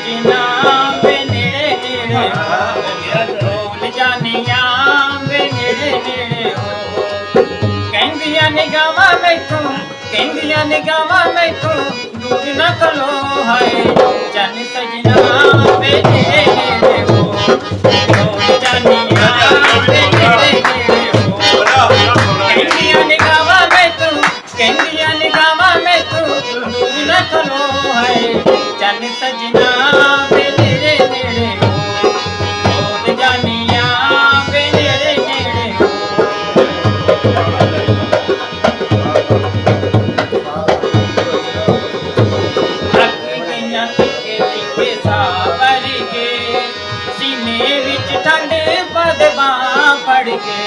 सजना वे नेड़े नेड़े हो, भूल जानिया वे नेड़े नेड़े हो। कहंदियां निगाहां मैथों, कहंदियां निगाहां मैथों दूर न खलो हाय, चन सजना वे नेड़े नेड़े हो, भूल जानिया वे नेड़े नेड़े हो। कहंदियां निगाहां मैथों, कहंदियां निगाहां मैथों दूर न खलो हाय, चन सजना वे नेड़े नेड़े हो, भूल जानिया वे नेड़े नेड़े हो। थक गईयां तिक्के तिक्के साह भर के, सीने विच ठंड पद बांह फड़ के।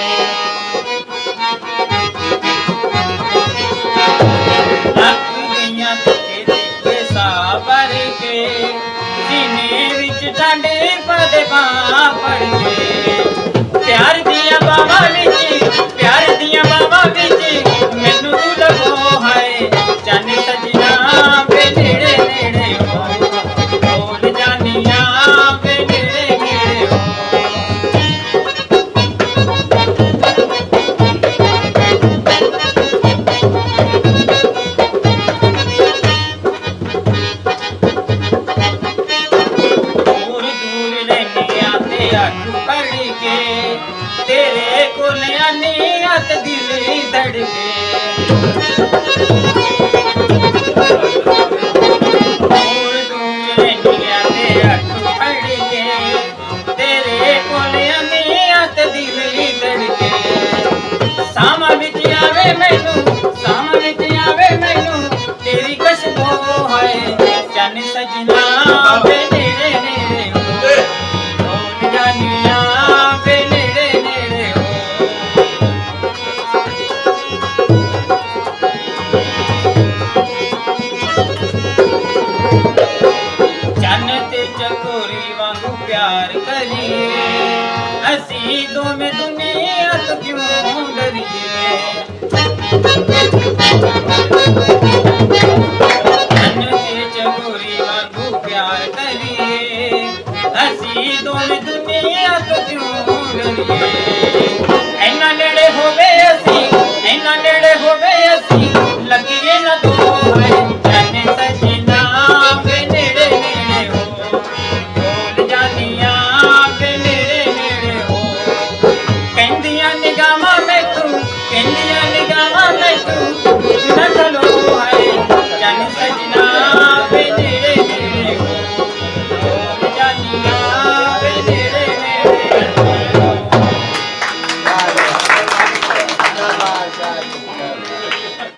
थक गईयां तिक्के तिक्के साह भर के, सीने विच ठंड पद बांह फड़ के। प्यार दियां बावां विच, प्यार दियां बावां विच मैनू तू लगो हाय, चन सजना वे नेड़े नेड़े हो, भूल जानिया वे नेड़े नेड़े हो। दूर दूर रहनिया ते अख पड़ के, तेरे कोल आनी अत दिल धड़के। दूर दूर रहनिया ते अख पड़ के, तेरे कोल आनी अत दिल धड़के। सामा विच आवे मैनू, सामा विच आवे मैनू तेरी खुशबू है, चन सजना वे नेड़े नेड़े हो, भूल जानिया वे नेड़े नेड़े हो। चन ते चकोरी वांगू प्यार करिए, असी दोवें दुनिया तो क्यों डरिए। चन ते चकोरी वांगू प्यार करिए, असी दोवें दुनिया तो क्यों डरिए। ऐना नेड़े होवे असी, ऐना नेड़े होवे असी लगिए न दो हाय, चन सजना वे नेड़े नेड़े हो, भूल जानिया वे नेड़े नेड़े हो। कहंदियां निगाहां मैथों, कहंदियां निगाहां मैथों